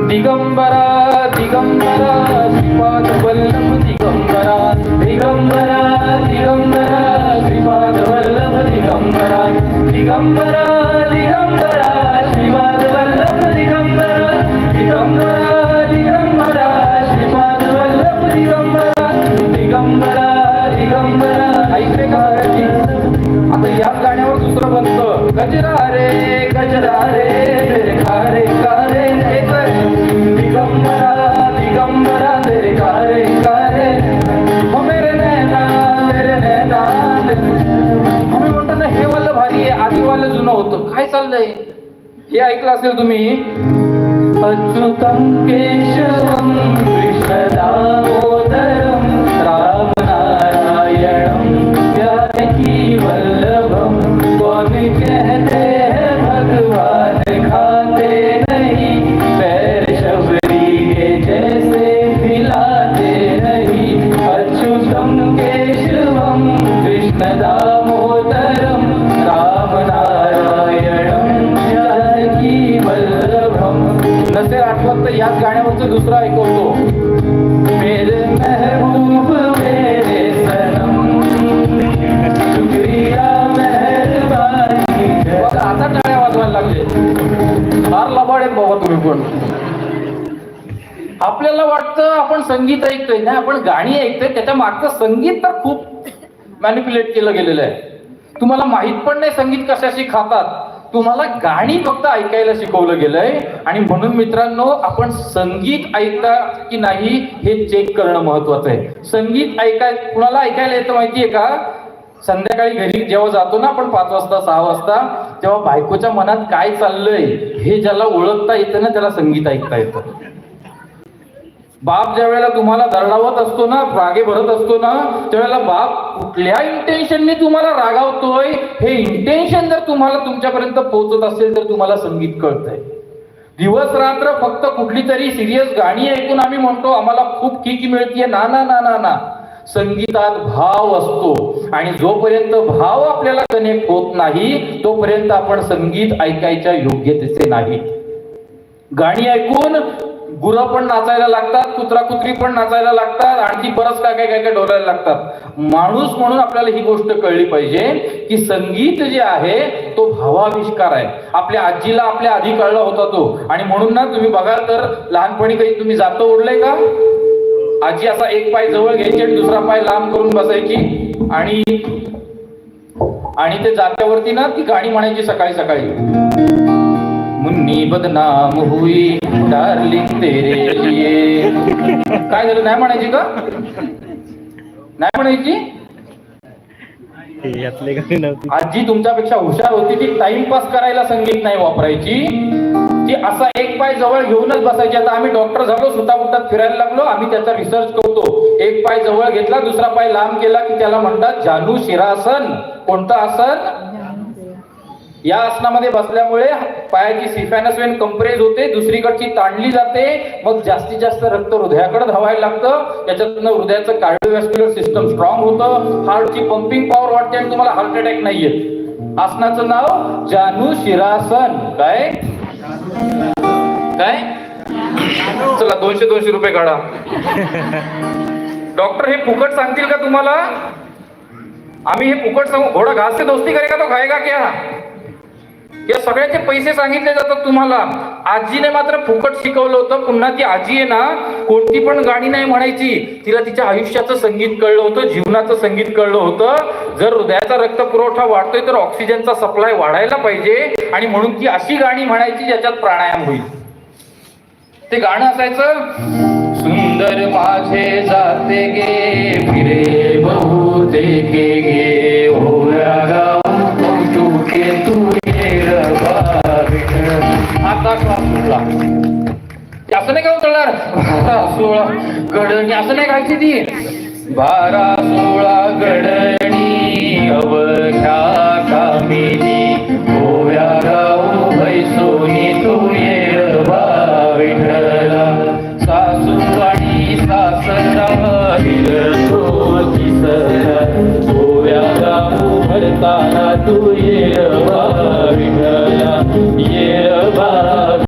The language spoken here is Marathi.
दिगंबरा दिगंबरा श्रीपाद वल्लभ दिगंबरा दिगंबरा दिगंबरा श्रीपाद वल्लभ दिगंबरा दिगंबरा दिगंबरा श्रीपाद वल्लभ दिगंबरा दिगंबरा दिगंबरा श्रीपाद वल्लभ दिगंबरा दिगंबरा दिगंबरा. ऐकले का? आता याच गाण्यावर दुसरं बनतं, गजरा रे गजरा रे कारे कारे दिगंबरा दिगंबरा तेरे कारे कारे हो मेरे नैना आम्ही म्हणतो ना हे वाला भारी आहे, आधी वाला जुनं होतं. काय चाललंय हे ऐकलं असेल तुम्ही. अच्युतं केशवं कृष्ण दामोदरं राम नारायणं जानकी वल्लभं कौन कहते हैं भगवान खाते नहीं पैर शबरी के जैसे खिलाते नहीं. अच्युतं केशवं कृष्ण दामोदरं राम नारायणं जानकी वल्लभं. नसेल आठवत तर याच गाण्यावरचं दुसरं ऐकवतो. मेरे महबूब मेरे सनम शुक्रिया मेहरबानी. आता टाळ्या वाजवायला लागले. फार लबाड आहेत बाबा तुम्ही पण. आपल्याला वाटतं आपण संगीत ऐकतोय ना, आपण गाणी ऐकतोय, त्याच्या मागचं संगीत तर खूप मॅनिप्युलेट केलं गेलेलं आहे. तुम्हाला माहित पण नाही संगीत कशाशी खातात. तुम्हाला गाणी फक्त ऐकायला शिकवलं गेलंय. आणि म्हणून मित्रांनो, आपण संगीत ऐकता की नाही हे चेक करणं महत्वाचं आहे. संगीत कुणाला ऐकायला येतं माहितीये का? संध्याकाळी घरी जेव्हा जातो ना आपण 5 वाजता 6 वाजता, तेव्हा बायकोच्या मनात काय चाललंय हे ज्याला ओळखता येतं ना त्याला संगीत ऐकता येतं. बाप ज्या वेळेला तुम्हाला दरडावत असतो ना, रागे भरत असतो ना, त्यावेळेला बाप कुठल्या इंटेन्शनने तुम्हाला रागावतोय हे इंटेन्शन जर तुम्हाला तुमच्यापर्यंत पोहोचत असेल तर तुम्हाला संगीत कळतंय. दिवस रात्र फक्त कुठली तरी सिरियस गाणी ऐकून आम्ही म्हणतो आम्हाला खूप किक मिळतीये. ना ना ना ना ना, संगीतात भाव असतो आणि जोपर्यंत भाव आपल्याला कनेक्ट होत नाही तोपर्यंत आपण संगीत ऐकायच्या योग्यतेचे नाही. गाणी ऐकून गुरं पण नाचायला लागतात, कुत्रा कुत्री पण नाचायला लागतात, आणखी बरंच काय काय काय काय डोलायला लागतात. माणूस म्हणून आपल्याला ही गोष्ट कळली पाहिजे की संगीत जे आहे तो भावाविष्कार आहे. आपल्या आजीला आपल्या आधी कळला होता तो. आणि म्हणून ना तुम्ही बघाल तर लहानपणी काही तुम्ही जातं ओढलंय का? आजी असा एक पाय जवळ घ्यायची आणि दुसरा पाय लांब करून बसायची आणि ते जात्यावरती ना ती गाणी म्हणायची सकाळी सकाळी. मुन्नी बदनाम हुई डार्लिंग तेरे लिए. काय झालं, नाही म्हणायची का? नाही म्हणायची. आजी तुमच्यापेक्षा हुशार होती. ती टाइमपास करायला संगीत नाही वापरायची. ती असा एक पाय जवळ घेऊनच बसायची. आता आम्ही डॉक्टर झालो, सुटाबुटात फिरायला लागलो, आम्ही त्याचा रिसर्च करतो. एक पाय जवळ घेतला, दुसरा पाय लांब केला की त्याला म्हणतात जानू शिरासन. कोणतं आसन? या आसनामध्ये बसल्यामुळे पायाची सिफॅनस वेन कंप्रेस होते, दुसरीकडची ताणली जाते, मग जास्तीत जास्त रक्त हृदयाकडे धावायला लागतं. त्याच्यातून हृदयाचं कार्डिओव्हॅस्क्युलर सिस्टम स्ट्रॉंग होतं, हार्टची पंपिंग पॉवर वाढते आणि तुम्हाला हार्ट अटॅक नाही येत. आसनाचं नाव जानू शिरासन. काय काय? चला 200 रुपये काढा. डॉक्टर हे फुकट सांगतील का तुम्हाला? आम्ही हे फुकट सांगू? घोडा घास से दोस्ती करेगा तो खाएगा क्या? या सगळ्याचे पैसे सांगितले जातात तुम्हाला. आजीने मात्र फुकट शिकवलं होतं. पुन्हा ती आजी आहे ना कोणती पण गाणी नाही म्हणायची. तिला तिच्या आयुष्याचं संगीत कळलं होतं, जीवनाचं संगीत कळलं होतं. जर हृदयाचा रक्त पुरवठा वाढतोय तर ऑक्सिजनचा सप्लाय वाढायला पाहिजे आणि म्हणून ती अशी गाणी म्हणायची ज्याच्यात प्राणायाम होईल. ते गाणं असायचं, सुंदर माझे जाते गे फिरे बहुते के गे ओला गाऊ तुके तू आता श्वास सुटला. असं नाही का उचलणार? 12-16 गडणी असं नाही गायची ती. 12-16 गडणी अवघ्या कामी